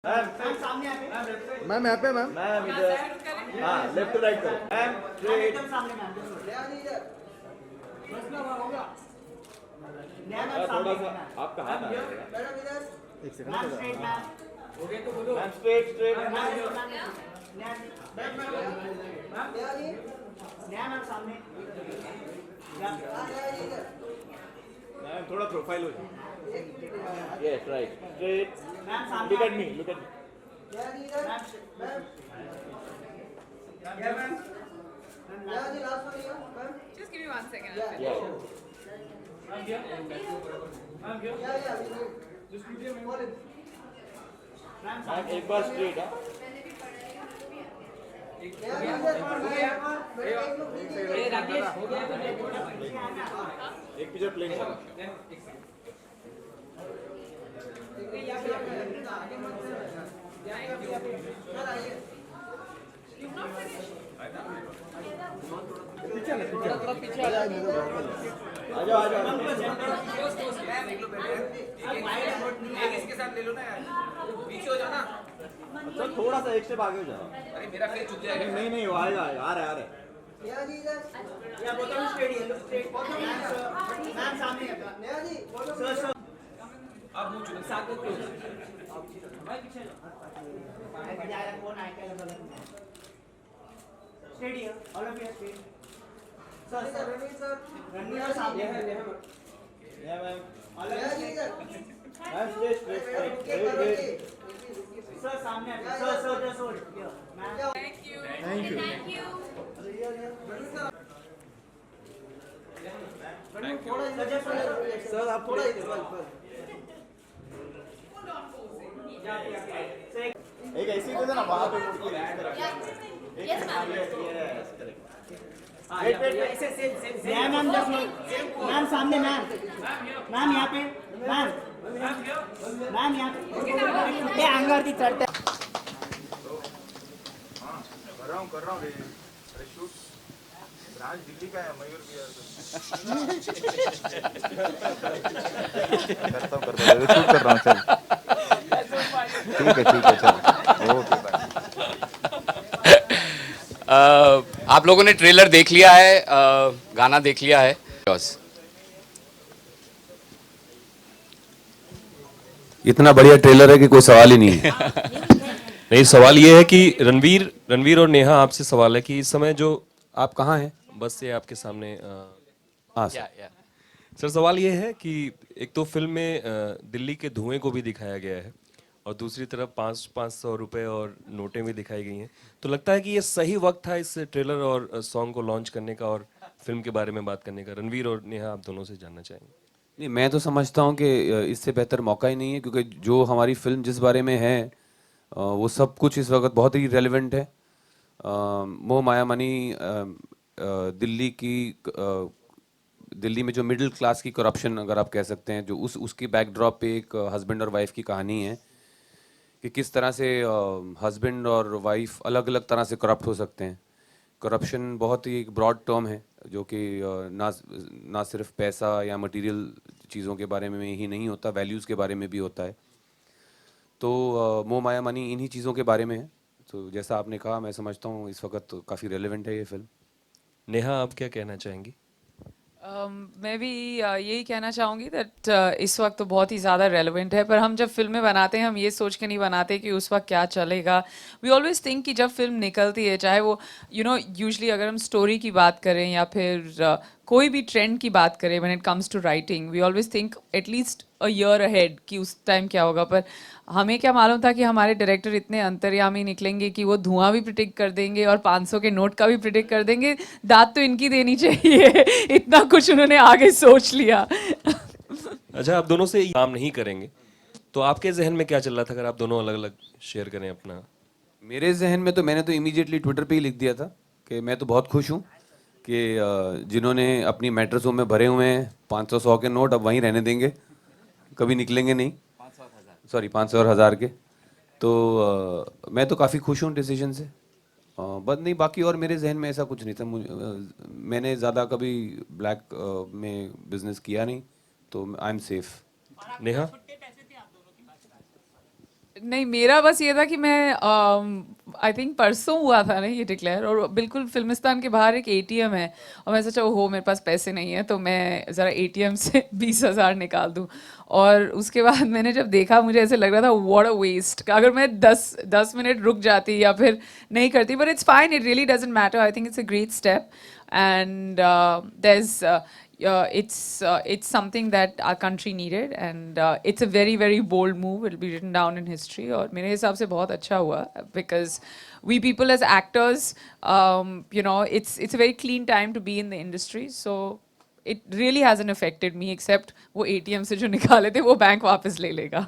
Ma'am यहाँ पे ma'am इधर। हाँ, लेफ्ट टू राइट करो मैम, स्ट्रेट। थोड़ा सा आपका हाथ आएगा। एक second ma'am ma'am straight straight. Ma'am थोड़ा प्रोफाइल हो जाए। Yes right straight. Look at me, look at me. Just give me 1 second. या मैम एक बार स्ट्रेट। हाँ, एक पिक्चर प्लेन करो। आ जाओ आ जाओ। इसके साथ ले लो ना यार, पीछे हो जाओ ना। तो थोड़ा सा एक स्टेप आगे हो जाओ। अरे मेरा फेस झुक जाएगा। नहीं नहीं वो आएगा आएगा, आ रहा है आ रहा है। अब मुंह चुनो साथ में क्लोज। या ma'am ma'am straight straight straight wait. Thank you. Thank you sir आप थोड़ा एक ऐसी दे देना वहां पे मुड़ के Yes, ma'am. Yes correct. Wait wait wait. Ma'am ma'am सामने मैम यहाँ पे मैम यहाँ पे अंगावरती चढ़ते कर रहा हूँ रे। अरे शूट ब्रांच दिल्ली का है, मयूर बिहार का। करता हूँ शूट कर रहा हूँ। चल ठीक है चल ओके बाय। आप लोगों ने ट्रेलर देख लिया है, गाना देख लिया है। इतना बढ़िया ट्रेलर है कि कोई सवाल ही नहीं है। नहीं, सवाल ये है कि रणवीर और नेहा, आपसे सवाल है कि इस समय जो आप कहाँ हैं? बस से आपके सामने हाँ या, सर। या। सर सवाल ये है कि एक तो फिल्म में दिल्ली के धुएं को भी दिखाया गया है और दूसरी तरफ 500 रुपए और नोटें भी दिखाई गई हैं, तो लगता है कि ये सही वक्त था इस ट्रेलर और सॉन्ग को लॉन्च करने का और फिल्म के बारे में बात करने का। रणवीर और नेहा, आप दोनों से जानना चाहेंगे। नहीं, मैं तो समझता हूँ कि इससे बेहतर मौका ही नहीं है, क्योंकि जो हमारी फिल्म जिस बारे में है वो सब कुछ इस वक्त बहुत ही रेलेवेंट है। मोह माया मनी दिल्ली में जो मिडिल क्लास की करप्शन, अगर आप कह सकते हैं, जो उसकी बैकड्रॉप पे एक हस्बैंड और वाइफ की कहानी है कि किस तरह से हस्बैंड और वाइफ अलग अलग तरह से करप्ट हो सकते हैं। करप्शन बहुत ही एक ब्रॉड टर्म है जो कि ना सिर्फ पैसा या मटेरियल चीज़ों के बारे में ही नहीं होता, वैल्यूज़ के बारे में भी होता है। तो मोह माया मनी इन्हीं चीज़ों के बारे में है। तो जैसा आपने कहा, मैं समझता हूँ इस वक्त काफ़ी रेलेवेंट है ये फिल्म। नेहा, आप क्या कहना चाहेंगी? मैं भी यही कहना चाहूँगी दैट इस वक्त तो बहुत ही ज़्यादा रेलेवेंट है, पर हम जब फिल्में बनाते हैं हम ये सोच के नहीं बनाते कि उस वक्त क्या चलेगा। वी ऑलवेज थिंक कि जब फिल्म निकलती है, चाहे वो यूजुअली अगर हम स्टोरी की बात करें या फिर कोई भी ट्रेंड की बात करें, when it comes to writing we always think at least a year ahead कि उस टाइम क्या होगा। पर हमें क्या मालूम था कि हमारे डायरेक्टर इतने अंतर्यामी निकलेंगे कि वो धुआं भी प्रिडिक्ट कर देंगे और 500 के नोट का भी प्रिडिक्ट कर देंगे। दाद तो इनकी देनी चाहिए। इतना कुछ उन्होंने आगे सोच लिया। अच्छा, आप दोनों से काम नहीं करेंगे तो आपके जहन में क्या चल रहा था, अगर आप दोनों अलग अलग शेयर करें अपना? मेरे जहन में तो मैंने तो इमीडिएटली ट्विटर पे ही लिख दिया था कि मैं तो बहुत खुश हूँ कि जिन्होंने अपनी मैट्रेसों में भरे हुए हैं 500 के नोट, अब वहीं रहने देंगे, कभी निकलेंगे नहीं। 500 और 1000 के। तो मैं तो काफ़ी खुश हूँ डिसीजन से। बस नहीं, बाकी और मेरे जहन में ऐसा कुछ नहीं था। मैंने ज़्यादा कभी ब्लैक में बिजनेस किया नहीं, तो आई एम सेफ। नेहा? नहीं, मेरा बस ये था कि मैं आई थिंक परसों हुआ था ना ये डिक्लेयर, और बिल्कुल फिल्मिस्तान के बाहर एक एटीएम है, और मैं सोचा ओहो मेरे पास पैसे नहीं है तो मैं ज़रा एटीएम से 20,000 निकाल दूं। और उसके बाद मैंने जब देखा मुझे ऐसे लग रहा था व्हाट अ वेस्ट, अगर मैं 10 मिनट रुक जाती या फिर नहीं करती, but it's fine, it really doesn't matter, I think it's a great step, and it's something that our country needed, and it's a very very bold move. It will be written down in history, और मेरे हिसाब से बहुत अच्छा हुआ, because we people as actors, it's a very clean time to be in the industry, so it really hasn't affected me, except वो ATM से जो निकाले थे वो बैंक वापस ले लेगा।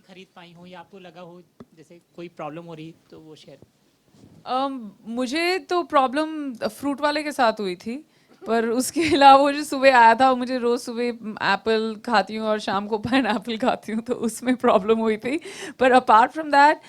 खरीद पाई हो या आपको लगा हो जैसे कोई प्रॉब्लम हो रही तो वो शेयर। मुझे तो प्रॉब्लम फ्रूट वाले के साथ हुई थी, पर उसके अलावा वो जो सुबह आया था, मुझे रोज़ सुबह एप्पल खाती हूँ और शाम को पाइनएप्पल खाती हूँ, तो उसमें प्रॉब्लम हुई थी। पर apart from that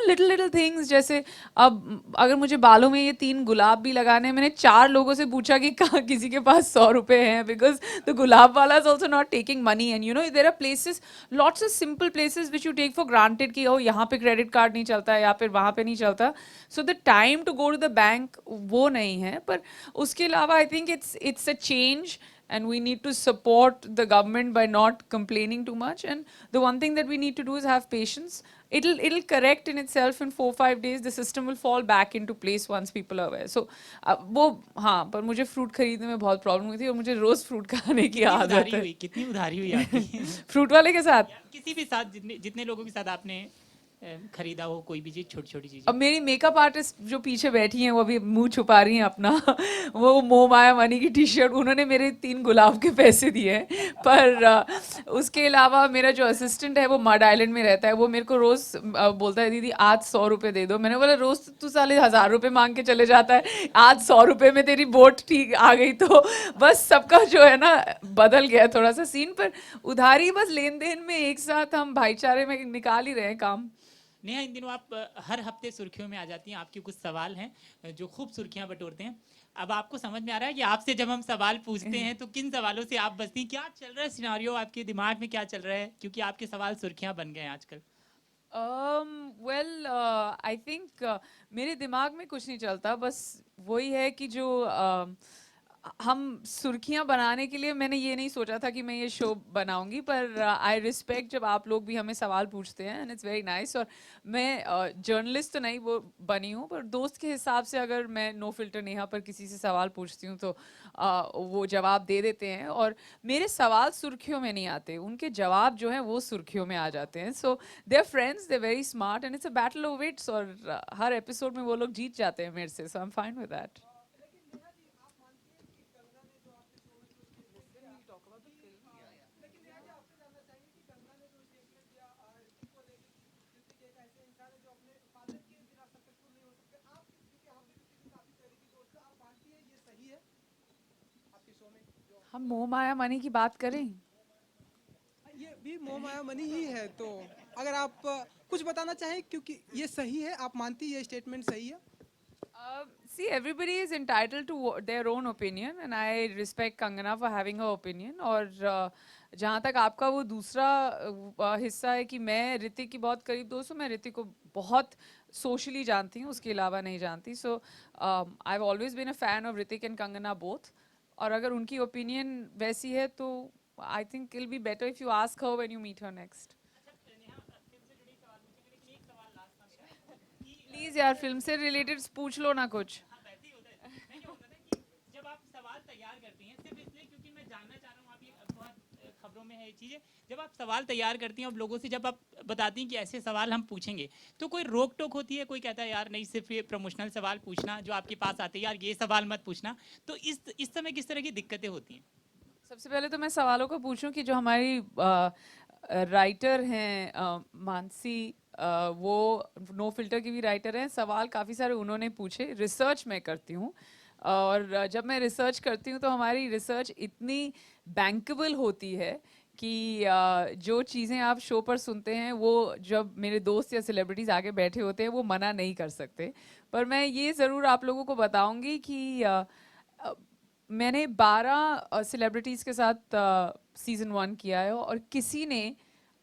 little little things, जैसे अब अगर मुझे बालों में ये 3 गुलाब भी लगाने हैं, मैंने 4 लोगों से पूछा कि कहाँ किसी के पास 100 रुपये हैं, बिकॉज द गुलाब वाला is also not taking money, and there are places, lots of simple places which you take for granted कि ओ यहाँ पे क्रेडिट कार्ड नहीं चलता या फिर वहाँ पे नहीं चलता, so the time to go to the bank वो नहीं है। पर उसके अलावा I think it's a change, and we need to support the government by not complaining too much. And the one thing that we need to do is have patience. It'll correct in itself in 4-5 days. The system will fall back into place once people are aware. So वो हाँ, पर मुझे fruit खरीदने में बहुत problem हुई थी, और मुझे रोज फ्रूट खाने की आदत है। कितनी उधारी हुई आपकी? फ्रूट वाले के साथ, किसी भी साथ, जितने लोगों के साथ आपने खरीदा हो कोई भी चीज, छोटी छोटी चीज। अब मेरी मेकअप आर्टिस्ट जो पीछे बैठी हैं वो अभी मुंह छुपा रही हैं अपना, वो मोह माया मनी की टी-शर्ट, उन्होंने मेरे 3 गुलाब के पैसे दिए हैं। पर उसके अलावा मेरा जो असिस्टेंट है वो मड आइलैंड में रहता है, वो मेरे को रोज़ बोलता है दीदी आज 100 रुपये दे दो। मैंने बोला रोज़ तू साले 1000 रुपये मांग के चले जाता है, आज 100 रुपये में तेरी बोट ठीक आ गई। तो बस सबका जो है ना बदल गया थोड़ा सा सीन, पर उधारी बस लेन देन में एक साथ हम भाईचारे में निकाल ही रहे हैं काम। नेहा, इन दिनों आप हर हफ्ते सुर्खियों में आ जाती हैं, आपके कुछ सवाल हैं जो खूब सुर्खियां बटोरते हैं। अब आपको समझ में आ रहा है कि आपसे जब हम सवाल पूछते हैं तो किन सवालों से आप बचती हैं? क्या चल रहा है सिनेरियो आपके दिमाग में, क्या चल रहा है, क्योंकि आपके सवाल सुर्खियां बन गए हैं आजकल? वेल आई थिंक मेरे दिमाग में कुछ नहीं चलता, बस वही है कि जो हम सुर्खियां बनाने के लिए, मैंने ये नहीं सोचा था कि मैं ये शो बनाऊंगी, पर आई रिस्पेक्ट जब आप लोग भी हमें सवाल पूछते हैं, एंड इट्स वेरी नाइस। और मैं जर्नलिस्ट तो नहीं वो बनी हूँ, पर दोस्त के हिसाब से अगर मैं नो फिल्टर नेहा पर किसी से सवाल पूछती हूँ तो वो जवाब दे देते हैं, और मेरे सवाल सुर्खियों में नहीं आते, उनके जवाब जो हैं वो सुर्खियों में आ जाते हैं। So they are friends, they are very smart, and it's a battle of wits, और हर एपिसोड में वो लोग जीत जाते हैं मेरे से, so I am fine with that. हम मोह माया मनी की बात करें, ये भी मोह माया मनी ही है, तो अगर आप कुछ बताना चाहें, क्योंकि ये सही है, आप मानती है ये स्टेटमेंट सही है? See, everybody is entitled to their own opinion, and I respect Kangana for having her opinion. और जहाँ तक आपका वो दूसरा हिस्सा है कि मैं ऋतिक की बहुत करीब दोस्त हूँ, मैं ऋतिक को बहुत सोशली जानती हूँ, उसके अलावा नहीं जानती। So I have always been a fan of Hrithik and Kangana both, और अगर उनकी ओपिनियन वैसी है तो I think it will be better if you ask her when you meet her next. Please यार, फिल्म से रिलेटेड पूछ लो ना कुछ। जब आप सवाल तैयार करती हैं, सिर्फ इसलिए क्योंकि मैं जानना चाह रहा हूँ, आप ये बहुत खबरों में है ये चीज़ें, जब आप सवाल तैयार करती हैं और लोगों से जब आप बताती हैं कि ऐसे सवाल हम पूछेंगे, तो कोई रोक टोक होती है? कोई कहता है यार नहीं, सिर्फ ये प्रमोशनल सवाल पूछना, जो आपके पास आते हैं यार ये सवाल मत पूछना, तो इस समय किस तरह की दिक्कतें होती हैं? सबसे पहले तो मैं सवालों को पूछूं कि जो हमारी राइटर हैं मानसी, वो नो फिल्टर की भी राइटर हैं, सवाल काफ़ी सारे उन्होंने पूछे। रिसर्च मैं करती हूँ, और जब मैं रिसर्च करती हूँ तो हमारी रिसर्च इतनी बैंकेबल होती है कि जो चीज़ें आप शो पर सुनते हैं वो जब मेरे दोस्त या सेलिब्रिटीज़ आगे बैठे होते हैं वो मना नहीं कर सकते। पर मैं ये ज़रूर आप लोगों को बताऊंगी कि मैंने 12 सेलिब्रिटीज़ के साथ सीजन 1 किया है और किसी ने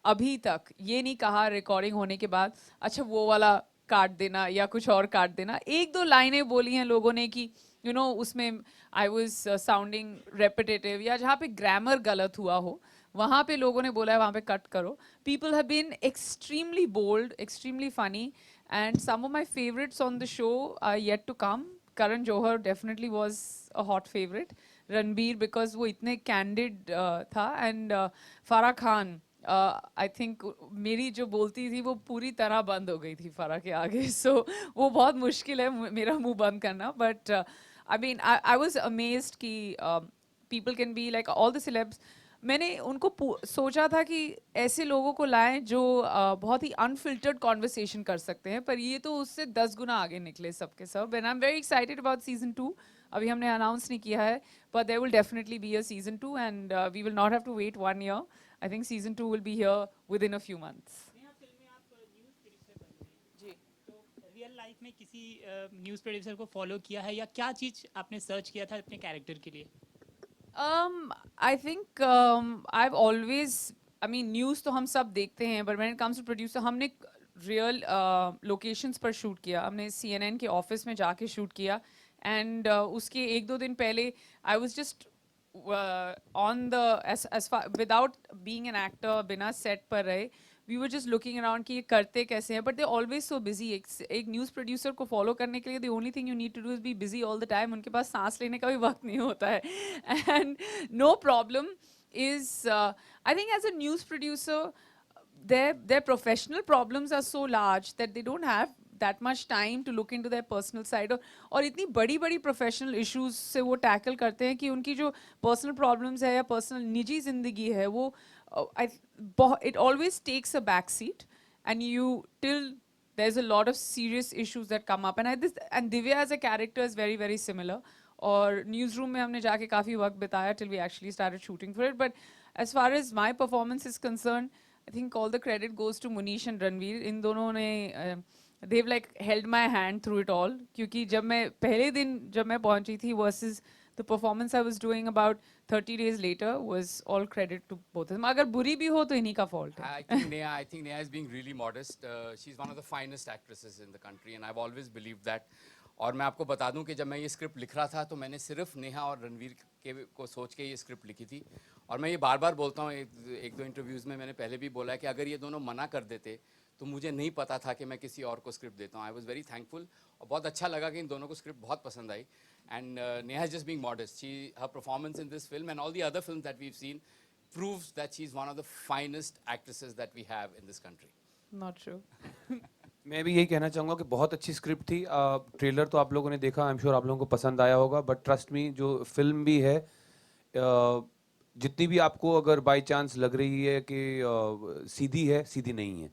अभी तक ये नहीं कहा रिकॉर्डिंग होने के बाद अच्छा वो वाला काट देना या कुछ और काट देना। एक दो लाइनें बोली हैं लोगों ने कि उसमें आई वाज साउंडिंग रेपिटेटिव या जहाँ पे ग्रामर गलत हुआ हो वहाँ पे लोगों ने बोला है वहाँ पे कट करो। People have been extremely bold, extremely funny, and some of my favourites on the show are yet to come. Karan Johar definitely was a hot favourite. Ranbir because वो इतने कैंडिड था, and Farah Khan I think मेरी जो बोलती थी वो पूरी तरह बंद हो गई थी फराह के आगे। सो वो बहुत मुश्किल है मेरा मुंह बंद करना, but I mean I was amazed कि people can be like all the celebs. मैंने उनको सोचा था कि ऐसे लोगों को लाएं जो बहुत ही अनफिल्टर्ड कॉन्वर्सेशन कर सकते हैं, पर ये तो उससे 10 गुना आगे निकले सबके सब। And I am very excited about season 2। अभी हमने अनाउंस नहीं किया है, but there will definitely be a season 2, and we will not have to wait 1 year. I think season 2 will be here within a few months. Real life में किसी news producer को follow किया है या क्या चीज़ आपने सर्च किया था अपने कैरेक्टर के लिए? I think I've always, I mean news तो हम सब देखते हैं, but when it comes to producer हमने real locations पर shoot किया। हमने CNN के ऑफिस में जाके shoot किया, and उसके एक दो दिन पहले I was just on the as far without being an actor, बिना set पर रहे, we were just looking around कि ये करते कैसे हैं, but they're always so busy। एक न्यूज़ प्रोड्यूसर को फॉलो करने के लिए the only thing you need to do is be busy all the time। उनके पास सांस लेने का भी वक्त नहीं होता है। And no problem is I think as a news producer their professional problems are so large that they don't have that much time to look into their personal side, और इतनी बड़ी बड़ी प्रोफेशनल इश्यूज से वो tackle करते हैं कि उनकी जो पर्सनल प्रॉब्लम्स है या पर्सनल निजी जिंदगी है वो it always takes a back seat, and you till there's a lot of serious issues that come up, and Divya as a character is very very similar। और न्यूज़ रूम में हमने जाके काफ़ी वक्त बिताया till we actually started shooting for it। But as far as my performance is concerned, I think all the credit goes to Munish and Ranveer। इन दोनों ने they've like held my hand through it all, क्योंकि जब मैं पहले दिन जब मैं पहुंची थी versus the performance I was doing about 30 days later was all credit to both of them। अगर बुरी भी हो तो इन्हीं का fault है। I think Neha is being really modest. She's one of the finest actresses in the country, and I've always believed that। और मैं आपको बता दूं कि जब मैं ये स्क्रिप्ट लिख रहा था तो मैंने सिर्फ नेहा और रणवीर के को सोच के ये स्क्रिप्ट लिखी थी। और मैं ये बार बार बोलता हूँ, एक दो इंटरव्यूज़ में मैंने पहले भी बोला है कि अगर ये दोनों मना कर देते तो मुझे नहीं पता था कि मैं किसी और को स्क्रिप्ट देता हूँ। आई वॉज वेरी थैंकफुल, और बहुत अच्छा लगा कि इन दोनों को स्क्रिप्ट बहुत पसंद आई। And Neha is just being modest. She her performance in this film and all the other film that we have seen proves that she is one of the finest actresses that we have in this country। Not true। मैं भी यही कहना चाहूँगा कि बहुत अच्छी script थी। Trailer तो आप लोगों ने देखा, आई एम श्योर आप लोगों को पसंद आया होगा, बट ट्रस्ट मी जो फिल्म भी है जितनी भी आपको अगर बाय चांस लग रही है कि सीधी है, सीधी नहीं है।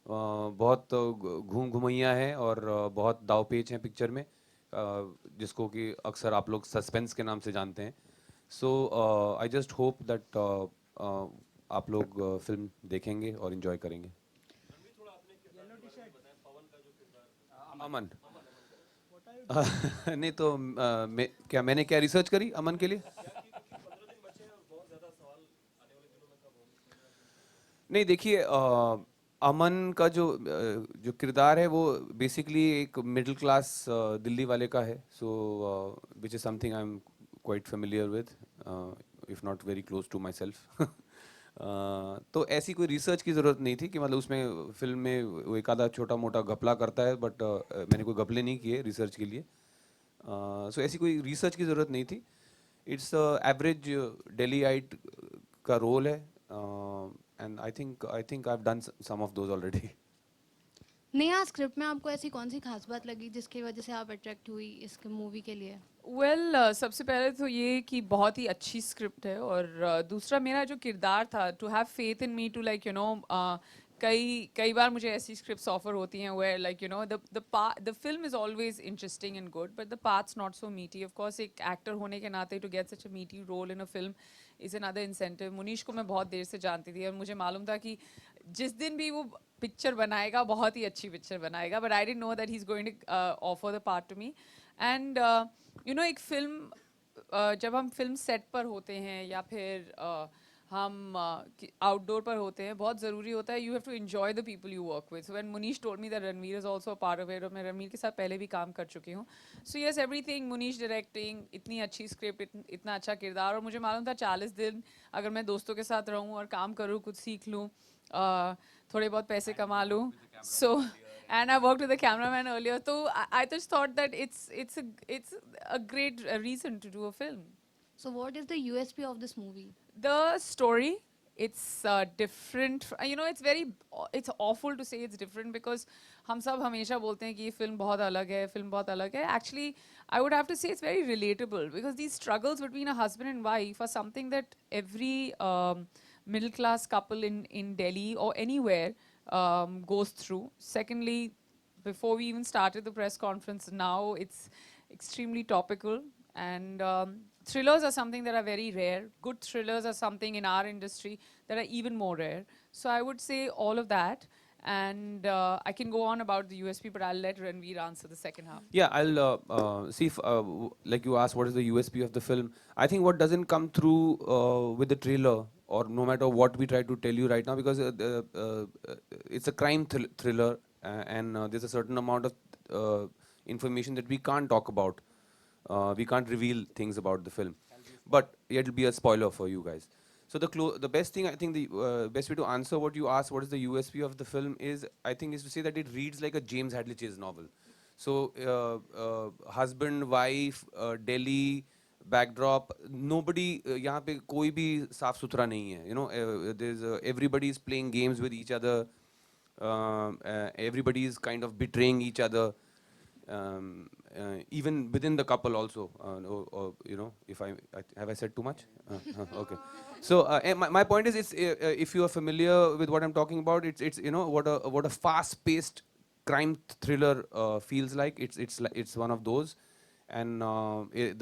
बहुत घूम घुमैया है और बहुत दाव पेच हैं पिक्चर में, जिसको कि अक्सर आप लोग सस्पेंस के नाम से जानते हैं। सो आई जस्ट होप दैट आप लोग फिल्म देखेंगे और इन्जॉय करेंगे। अमन नहीं तो क्या मैंने क्या रिसर्च करी अमन के लिए? नहीं देखिए, अमन का जो किरदार है वो बेसिकली एक मिडिल क्लास दिल्ली वाले का है। So which is something I am quite familiar with, if not very close to myself. तो ऐसी कोई रिसर्च की ज़रूरत नहीं थी कि मतलब उसमें फिल्म में वो एक आधा छोटा मोटा घपला करता है, बट मैंने कोई घपले नहीं किए रिसर्च के लिए। सो ऐसी कोई रिसर्च की ज़रूरत नहीं थी। इट्स एवरेज डेलीआइट का रोल है, and I think I have done some of those already. Neha, script में आपको ऐसी कौन सी खास बात लगी जिसकी वजह से आप अट्रैक्ट हुई इस मूवी के लिए? वेल सबसे पहले तो ये कि बहुत ही अच्छी स्क्रिप्ट है, और दूसरा मेरा जो किरदार था, to have faith in me to like कई बार मुझे ऐसी स्क्रिप्ट्स ऑफर होती हैं where like the film is always interesting and good but the parts not so meaty. Of course एक एक्टर होने के नाते to get such a meaty role in a film is another incentive. Munish को मैं बहुत देर से जानती थी और मुझे मालूम था कि जिस दिन भी वो पिक्चर बनाएगा बहुत ही अच्छी पिक्चर बनाएगा, but I didn't know that he is going to offer the part to me. And एक फिल्म जब हम फिल्म सेट पर होते हैं या फिर हम आउटडोर पर होते हैं, बहुत ज़रूरी होता है, you have to enjoy the people you work with. So when Munish told me that Ranveer is also a part of it, और मैं रणवीर के साथ पहले भी काम कर चुकी हूँ. So yes, everything, Munish directing, इतनी अच्छी स्क्रिप्ट, इतना अच्छा किरदार, और मुझे मालूम था 40 दिन अगर मैं दोस्तों के साथ रहूँ और काम करूँ, कुछ सीख लूँ, थोड़े बहुत पैसे कमा लूँ. सो and I worked with the cameraman earlier, so I just thought that it's a great reason to do a film. So what is the USP of this movie? The story, it's different. You know, it's awful to say it's different because हम सब हमेशा बोलते हैं कि ये film बहुत अलग है, फिल्म बहुत अलग है. Actually, I would have to say it's very relatable because these struggles between a husband and wife are something that every middle class couple in Delhi or anywhere goes through. Secondly, before we even started the press conference, now it's extremely topical. And thrillers are something that are very rare. Good thrillers are something in our industry that are even more rare. So I would say all of that. And I can go on about the USP, but I'll let Ranveer answer the second half. Yeah, I'll see if, like you asked, what is the USP of the film? I think what doesn't come through with the trailer, or no matter what we try to tell you right now, because it's a crime thriller, and there's a certain amount of information that we can't talk about. We can't reveal things about the film, but it'll be a spoiler for you guys. So the best thing, I think, the best way to answer what you asked, what is the USP of the film, is I think is to say that it reads like a James Hadley Chase novel. So husband, wife, Delhi backdrop, nobody यहाँ पे कोई भी साफ सुथरा नहीं है. You know, there's everybody is playing games with each other. Everybody is kind of betraying each other. Even within the couple also, or, you know, if have I said too much? Okay. So my point is, it's if you are familiar with what I'm talking about, it's you know what a fast-paced crime thriller feels like. It's one of those, and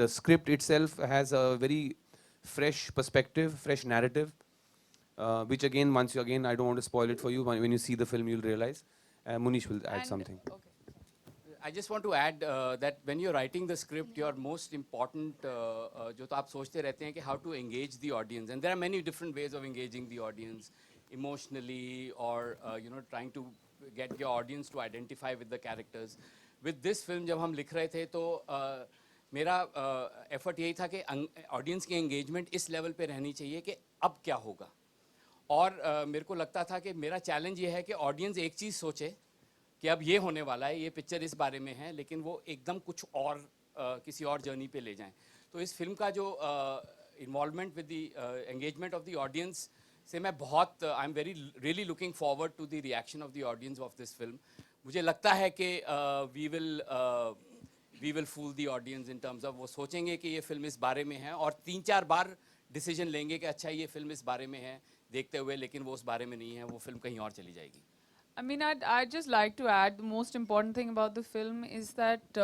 the script itself has a very fresh perspective, fresh narrative, which again, I don't want to spoil it for you. When you see the film, you'll realize. Munish will add something. Okay. I just want to add that when you're writing the script, your most important जो तो आप सोचते रहते हैं कि how to engage the audience, and there are many different ways of engaging the audience emotionally, or you know, trying to get your audience to identify with the characters. With this film जब हम लिख रहे थे तो मेरा effort यही था कि audience की engagement इस level पे रहनी चाहिए कि अब क्या होगा. और मेरे को लगता था कि मेरा challenge ये है कि audience एक चीज़ सोचे कि अब ये होने वाला है, ये पिक्चर इस बारे में है, लेकिन वो एकदम कुछ और किसी और जर्नी पे ले जाएं. तो इस फिल्म का जो involvement with the engagement of the audience से मैं बहुत I am really looking forward to the reaction of the audience of this film. मुझे लगता है कि we will fool the audience in terms of वो सोचेंगे कि ये फिल्म इस बारे में है, और 3-4 बार डिसीजन लेंगे कि अच्छा ये फिल्म इस बारे में है देखते हुए, लेकिन वो उस बारे में नहीं है, वो फिल्म कहीं और चली जाएगी. I mean, I'd just like to add, the most important thing about the film is that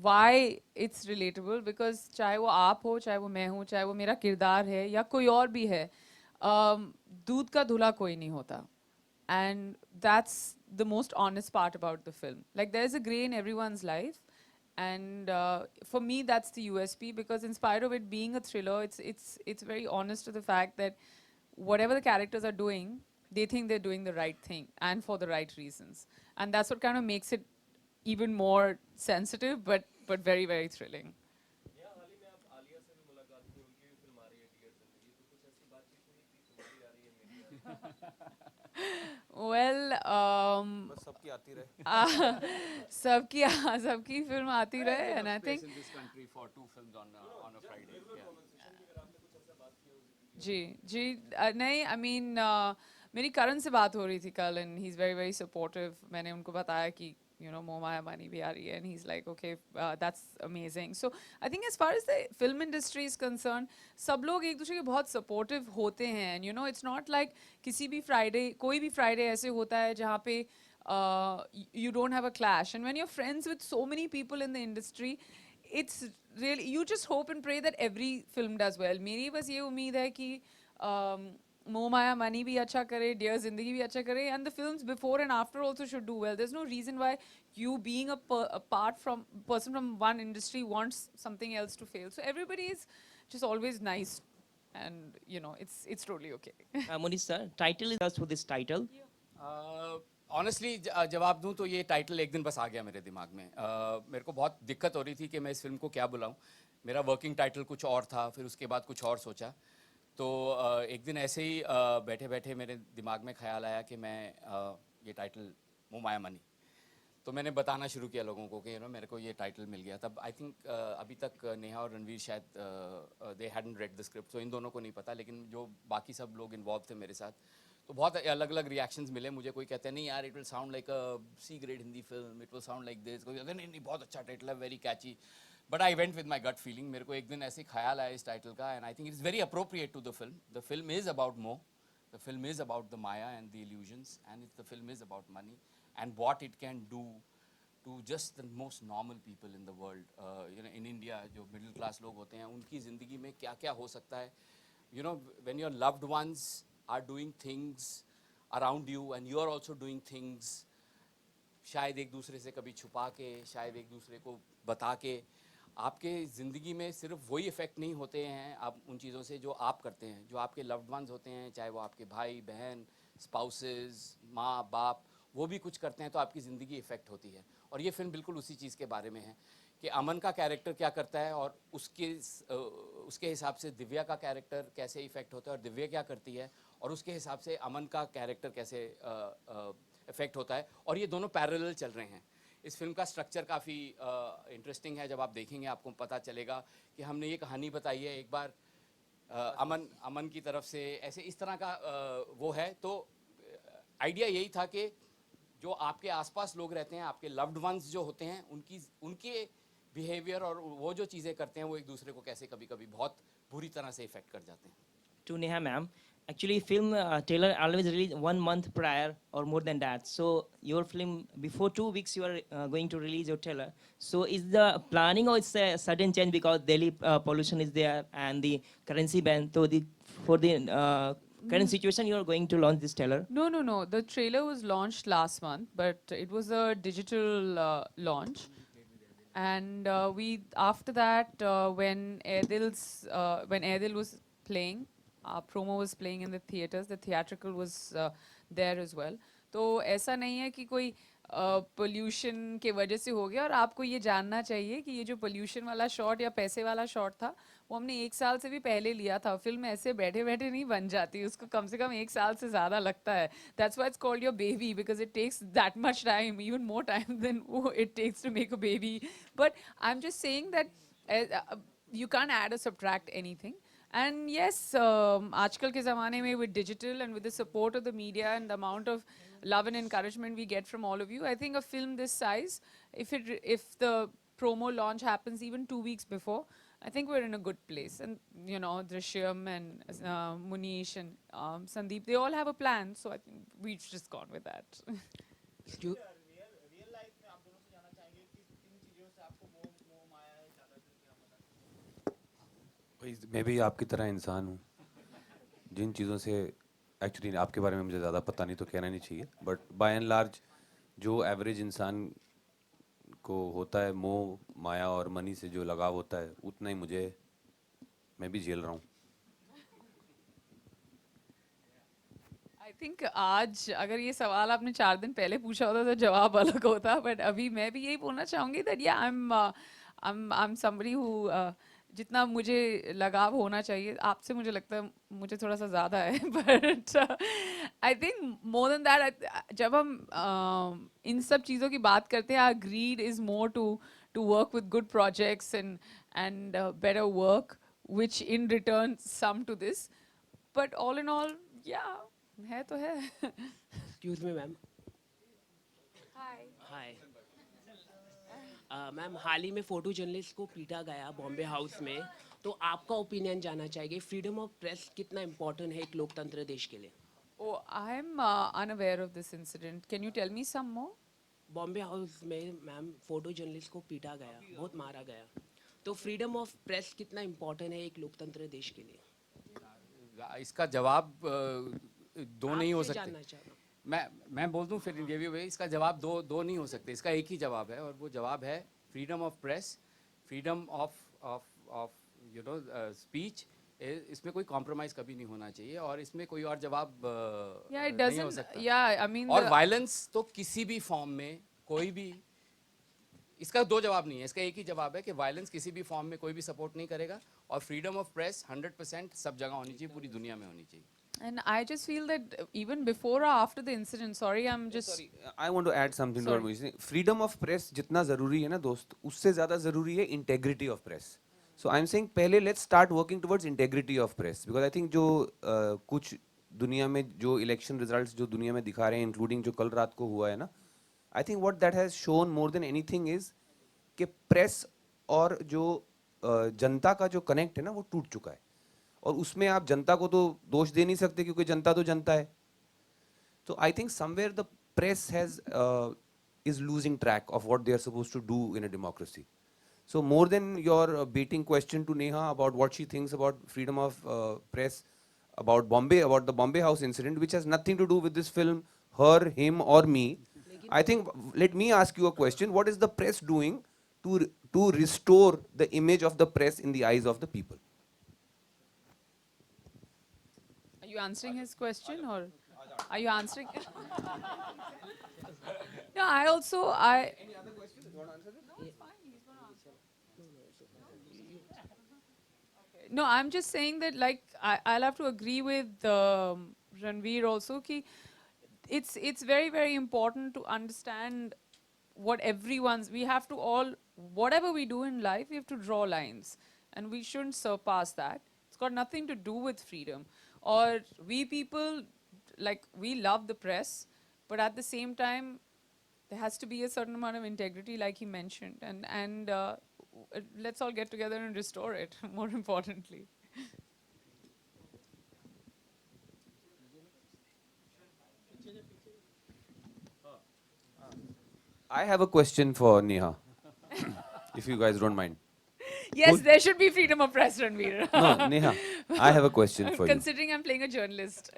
why it's relatable, because चाहे वो आप हो, चाहे वो मैं हूँ, चाहे वो मेरा किरदार है या कोई और भी है, दूध का धुला कोई नहीं होता. And that's the most honest part about the film. Like, there's a gray in everyone's life, and for me that's the USP, because in spite of it being a thriller, it's very honest to the fact that whatever the characters are doing, they think they're doing the right thing and for the right reasons. And that's what kind of makes it even more sensitive, but very, very thrilling. Well, सबकी आती रहे. सबकी film आती रहे, and I think in this country for 2 films on a Friday. जी नहीं, I mean मेरी करण से बात हो रही थी कल, and he's very, very supportive. मैंने उनको बताया कि you know मोह माया मनी भी आ रही है, and he's like okay, that's amazing. So I think as far as the film industry is concerned, सब लोग एक दूसरे के बहुत supportive होते हैं, and you know it's not like किसी भी Friday, कोई भी Friday ऐसे होता है जहाँ पे you don't have a clash, and when you're friends with so many people in the industry, it's really, you just hope and pray that every film does well. मेरी बस ये उम्मीद है कि मोह माया मनी भी अच्छा करे, डियर जिंदगी भी अच्छा करे, and the films before and after also should do well. There's no reason why you being a person from one industry wants something else to fail. So everybody is just always nice and you know, it's totally okay. Monish sir, title is us for this title. Honestly जवाब दूं तो ये title एक दिन बस आ गया मेरे दिमाग में. मेरे को बहुत दिक्कत हो रही थी कि मैं इस फिल्म को क्या बुलाऊं. मेरा वर्किंग टाइटल कुछ और था, फिर उसके बाद कुछ और सोचा. तो एक दिन ऐसे ही बैठे बैठे मेरे दिमाग में ख्याल आया कि मैं ये टाइटल मोह माया मनी, तो मैंने बताना शुरू किया लोगों को कि मेरे को ये टाइटल मिल गया. तब आई थिंक अभी तक नेहा और रणवीर शायद दे हैडंट रेड द स्क्रिप्ट, तो इन दोनों को नहीं पता, लेकिन जो बाकी सब लोग इन्वॉल्व थे मेरे साथ, तो बहुत अलग अलग रिएक्शंस मिले मुझे. कोई कहते हैं नहीं यार, it will sound like a C grade Hindi film, it will sound like this. कोई कहते हैं नहीं बहुत अच्छा टाइटल है, very catchy. But I went with my gut feeling. मेरे को एक दिन ऐसे ख्याल आया इस टाइटल का, and I think it is very appropriate to the film. The film is about moh, the film is about the maya and the illusions, and the film is about money and what it can do to just the most normal people in the world. In India, जो middle class लोग होते हैं, उनकी ज़िंदगी में क्या क्या हो सकता है. When your loved ones are doing things around you and you are also doing things, शायद एक दूसरे से कभी छुपा के, शायद एक दूसरे को बता के, आपके ज़िंदगी में सिर्फ वही इफ़ेक्ट नहीं होते हैं आप उन चीज़ों से जो आप करते हैं. जो आपके लव्ड वंस होते हैं, चाहे वो आपके भाई बहन, स्पाउसेस, माँ बाप, वो भी कुछ करते हैं तो आपकी ज़िंदगी इफ़ेक्ट होती है. और ये फिल्म बिल्कुल उसी चीज़ के बारे में है कि अमन का कैरेक्टर क्या करता है और उसके हिसाब से दिव्या का कैरेक्टर कैसे इफ़ेक्ट होता है, और दिव्या क्या करती है और उसके हिसाब से अमन का कैरेक्टर कैसे इफ़ेक्ट होता है. और ये दोनों पैरेलल चल रहे हैं. इस फिल्म का स्ट्रक्चर काफ़ी इंटरेस्टिंग है. जब आप देखेंगे आपको पता चलेगा कि हमने ये कहानी बताई है एक बार अमन की तरफ से, ऐसे इस तरह का वो है. तो आइडिया यही था कि जो आपके आसपास लोग रहते हैं, आपके लव्ड वंस जो होते हैं, उनके बिहेवियर और वो जो चीज़ें करते हैं, वो एक दूसरे को कैसे कभी कभी बहुत बुरी तरह से इफेक्ट कर जाते हैं. To Neha ma'am, actually film trailer always release 1 month prior or more than that. So your film before 2 weeks you are going to release your trailer. So is the planning or it's a sudden change because Delhi pollution is there and the currency ban? So for the current situation you are going to launch this trailer? No. The trailer was launched last month, but it was a digital launch. And we after that, when Aidil was playing, our promo was playing in the theaters. The theatrical was there as well. तो ऐसा नहीं है कि कोई pollution के वजह से हो गया. और आपको ये जानना चाहिए कि ये जो पोल्यूशन वाला शॉट या पैसे वाला शॉट था, वो हमने 1 साल से भी पहले लिया था. फिल्म ऐसे बैठे बैठे नहीं बन जाती, उसको कम से कम 1 साल से ज़्यादा लगता है. That's why it's called your baby, because it takes that much time, even more time than it takes to make a baby. But I am just saying that you can't add or subtract anything. And yes, आजकल के ज़माने में with digital and with the support of the media and the amount of love and encouragement we get from all of you, I think a film this size, if the promo launch happens even 2 weeks before, I think we're in a good place. And Drishyam and Munish and Sandeep, they all have a plan, so I think we've just gone with that. मैं भी आपकी तरह इंसान हूँ. जिन चीज़ों से actually आपके बारे में मुझे ज़्यादा पता नहीं तो कहना नहीं चाहिए, बट बाय एंड लार्ज जो एवरेज इंसान को होता है, मोह माया और मनी से जो लगाव होता है, उतना ही मैं भी झेल रहा हूँ. आई थिंक आज अगर ये सवाल आपने 4 दिन पहले पूछा होता तो जवाब अलग होता. बट अभी मैं भी यही बोलना चाहूँगी दैट या आई एम समबडी हु, जितना मुझे लगाव होना चाहिए आपसे, मुझे लगता है मुझे थोड़ा सा ज़्यादा है. But I think more than that, जब हम इन सब चीज़ों की बात करते हैं, our greed is more to work with good projects and better work, which in return sum to this. But all in all, yeah, है तो है. Excuse me, ma'am. Hi. Hi. Ma'am, हाल ही में फोटो जर्नलिस्ट को पीटा गया Bombay house में, तो आपका ओपिनियन जानना चाहेंगे, फ्रीडम ऑफ प्रेस कितना इम्पोर्टेंट है एक लोकतंत्र देश के लिए? Oh, I am unaware of this incident. Can you tell me some more? Bombay house में मैम फोटो जर्नलिस्ट को पीटा गया, बहुत मारा गया, तो फ्रीडम ऑफ प्रेस कितना इम्पोर्टेंट है एक लोकतंत्र देश के लिए? इसका जवाब दो नहीं हो आपसे सकते. जानना चाह रहा हूँ. मैं बोल दूं फिर ये भी भाई, इसका जवाब दो नहीं हो सकते. इसका एक ही जवाब है, और वो जवाब है freedom of press, freedom of speech इसमें कोई कॉम्प्रोमाइज कभी नहीं होना चाहिए और इसमें कोई और जवाब Yeah, it नहीं हो doesn't. सकता। Yeah, I mean. और वायलेंस तो किसी भी फॉर्म में कोई भी, इसका दो जवाब नहीं है, इसका एक ही जवाब है कि वायलेंस किसी भी फॉर्म में कोई भी सपोर्ट नहीं करेगा और फ्रीडम ऑफ प्रेस 100% सब जगह होनी चाहिए, पूरी दुनिया में होनी चाहिए। And I just feel that even before or after the incident, sorry, I'm just. Sorry, I want to add something to what Sorry. Moish said. Freedom of press जितना जरूरी है ना दोस्त, उससे ज़्यादा जरूरी है integrity of press. So I'm saying पहले let's start working towards integrity of press because I think जो कुछ दुनिया में जो election results जो दुनिया में दिखा रहे हैं, including जो कल रात को हुआ है ना, I think what that has shown more than anything is कि press और जो जनता का जो connect है ना वो टूट चुका है और उसमें आप जनता को तो दोष दे नहीं सकते क्योंकि जनता तो जनता है। तो I think somewhere the press has is losing track of what they are supposed to do in a democracy. So more than your beating question to Neha about what she thinks about freedom of press, about the Bombay House incident, which has nothing to do with this film, her, him or me, I think let me ask you a question. What is the press doing to restore the image of the press in the eyes of the people? Are you answering his question or are you answering? No, I also Any other questions? You want to answer this? No, it's fine. He's going to answer. Okay. No, I'm just saying that like I'll have to agree with Ranveer also ki it's very, very important to understand what we have to all, whatever we do in life, we have to draw lines and we shouldn't surpass that. It's got nothing to do with freedom. Or we people, like, we love the press, but at the same time, there has to be a certain amount of integrity, like he mentioned, and let's all get together and restore it, more importantly. I have a question for Neha, if you guys don't mind. Yes, there should be freedom of press, Ranveer. No, Neha, I have a question for you. Considering I'm playing a journalist.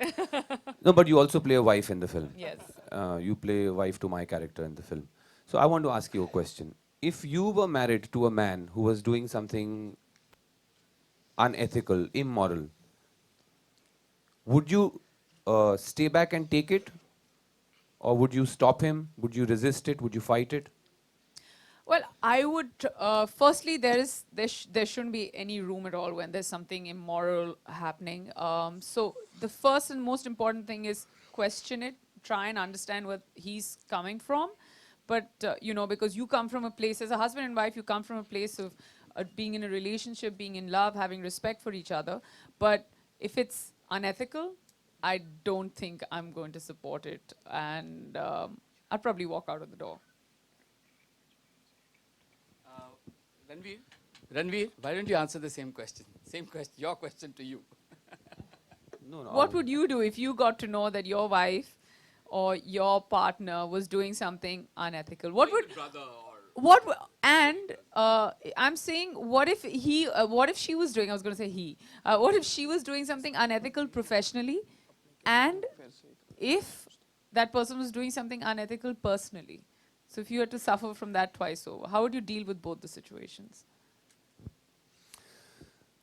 No, but you also play a wife in the film. Yes. You play a wife to my character in the film. So I want to ask you a question. If you were married to a man who was doing something unethical, immoral, would you stay back and take it? Or would you stop him? Would you resist it? Would you fight it? Well, I would, firstly, there shouldn't be any room at all when there's something immoral happening. So the first and most important thing is question it, try and understand where he's coming from. But, you know, because you come from a place, as a husband and wife, you come from a place of being in a relationship, being in love, having respect for each other. But if it's unethical, I don't think I'm going to support it. And I'd probably walk out of the door. Ranveer, why don't you answer the same question? Your question to you. No. What would you do if you got to know that your wife or your partner was doing something unethical? What would I'm saying, what if she was doing? I was going to say he. What if she was doing something unethical professionally, and if that person was doing something unethical personally? So if you had to suffer from that twice over, how would you deal with both the situations?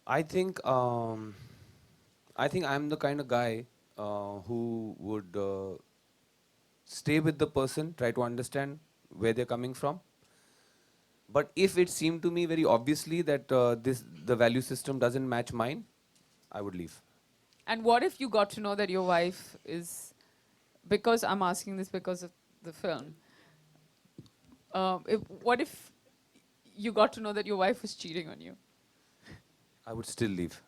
I think I'm the kind of guy who would stay with the person, try to understand where they're coming from. But if it seemed to me very obviously that the value system doesn't match mine, I would leave. And what if you got to know that your wife is, because I'm asking this because of the film, what if you got to know that your wife was cheating on you? I would still leave.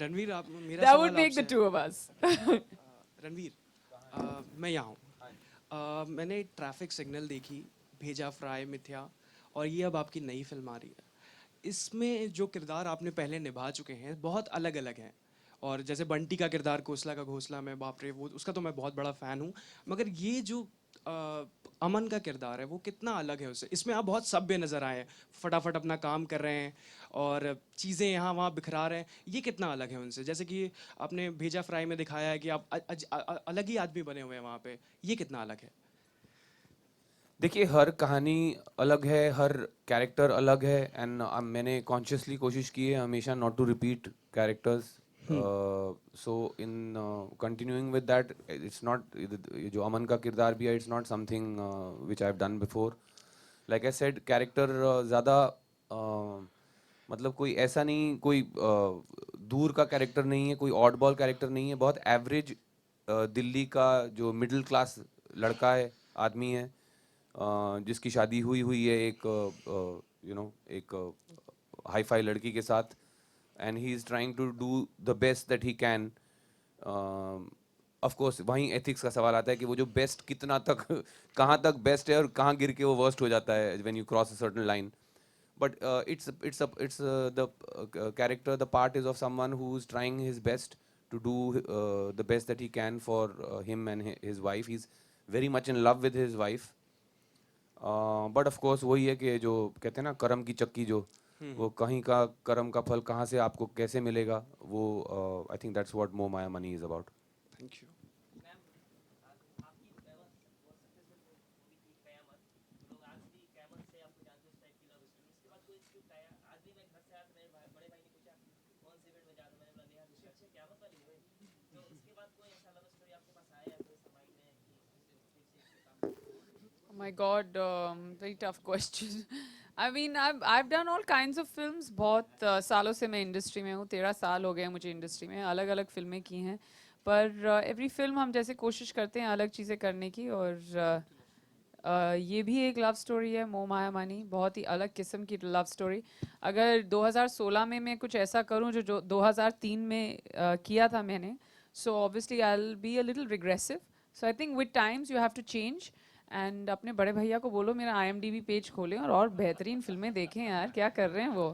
Ranveer आप मेरा That सवाल would make the आपसे- two of us. Ranveer मैं यहाँ हूँ मैंने traffic signal देखी भेजा फ्राई मिथ्या और ये अब आपकी नई फिल्म आ रही है इसमें जो किरदार आपने पहले निभा चुके हैं बहुत अलग अलग हैं और जैसे बंटी का किरदार कोसला का घोसला में बाप रे वो उसका तो मैं बहुत बड़ा फ़ैन हूँ मगर ये जो अमन का किरदार है वो कितना अलग है उससे इसमें आप बहुत सभ्य नज़र आए हैं फटाफट अपना काम कर रहे हैं और चीज़ें यहाँ वहाँ बिखरा रहे हैं ये कितना अलग है उनसे जैसे कि आपने भेजा फ्राई में दिखाया है कि आप अलग ही आदमी बने हुए हैं वहाँ पे ये कितना अलग है देखिए हर कहानी अलग है, हर कैरेक्टर अलग है, एंड मैंने कॉन्शियसली कोशिश की है हमेशा not to repeat characters. So in continuing with that, it's not, जो अमन का किरदार भी है, it's not something which I have done before. Like I said, character ज़्यादा मतलब कोई ऐसा नहीं, कोई दूर का कैरेक्टर नहीं है, कोई ऑड बॉल कैरेक्टर नहीं है, बहुत एवरेज दिल्ली का जो मिडिल क्लास लड़का है, आदमी है, जिसकी शादी हुई हुई है एक एक हाई फाई लड़की के साथ, and he is trying to do the best that he can. Of course वहीं एथिक्स का सवाल आता है कि वो जो बेस्ट कितना तक कहाँ तक बेस्ट है और कहाँ गिर के वो वर्स्ट हो जाता है when you cross a certain line. But it's the character, the part is of someone who's trying his best to do the best that he can for him and his wife. He's very much in love with his wife. But of course वही है कि जो कहते हैं ना, कर्म की चक्की, जो वो कहीं का कर्म का फल कहाँ से आपको कैसे मिलेगा, वो I think that's what Moh Maya Money is about. Thank you. Oh my God, very tough question. I mean, I've done all kinds of films. बहुत सालों से मैं इंडस्ट्री में हूँ, 13 साल हो गए हैं मुझे इंडस्ट्री में. अलग अलग फिल्में की हैं, पर एवरी फिल्म हम जैसे कोशिश करते हैं अलग चीज़ें करने की, और ये भी एक लव स्टोरी है, मोह माया मनी, बहुत ही अलग किस्म की लव स्टोरी. अगर 2016 में मैं कुछ ऐसा करूँ जो 2003 में किया था मैंने, so obviously I will be a little regressive. So I think with times you have to change. And अपने बड़े भैया को बोलो मेरा IMDb पेज खोलें और बेहतरीन फिल्में देखें यार, क्या कर रहे हैं वो.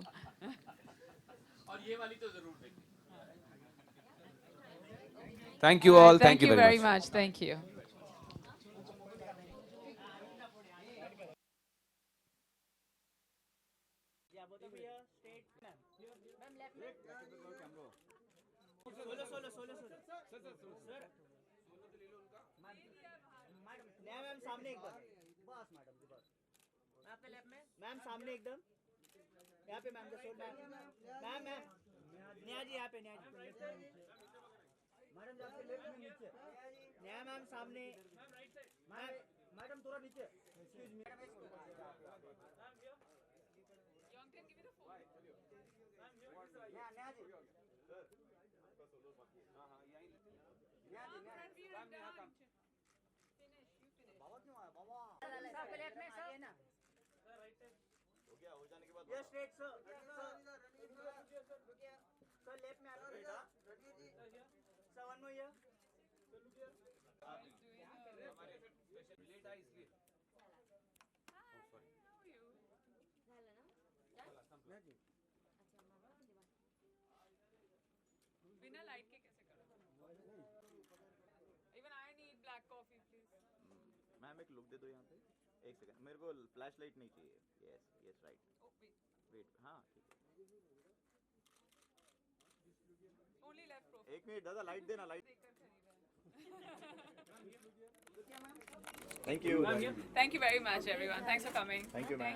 और ये वाली तो जरूर देखें. Thank you all. Thank you very much. Thank you. Ma'am सामने एकदम, बस मैडम जी, बस आपके लेफ्ट में मैम, सामने एकदम, यहाँ पे मैम, मैम नेहा जी यहाँ पे, नेहा जी मैडम आपके लेफ्ट में नीचे, नेहा मैम सामने, मैडम थोड़ा नीचे, एक्सक्यूज मी, नेहा जी, बाबा क्यों आया बाबा? आपके लेफ्ट में सर, ना हो गया, हो जाने के बाद ये स्ट्रेट सर, सर लेफ्ट में आना बेटा, सर वन मोर हियर, हमारे स्पेशल लेट आई इसलिए. झालं ना बिना लाइट के कैसे करो? Even I need black coffee, please. Ma'am एक लुक दे दो यहाँ पे, एक सेकंड, मेरे को फ्लैश लाइट नहीं चाहिए. यस यस राइट, वेट, हाँ ठीक है, Only left profile. एक मिनट दादा, लाइट देना, light. Thank you. Thank you very much, everyone. Thanks for coming. Thank you ma'am.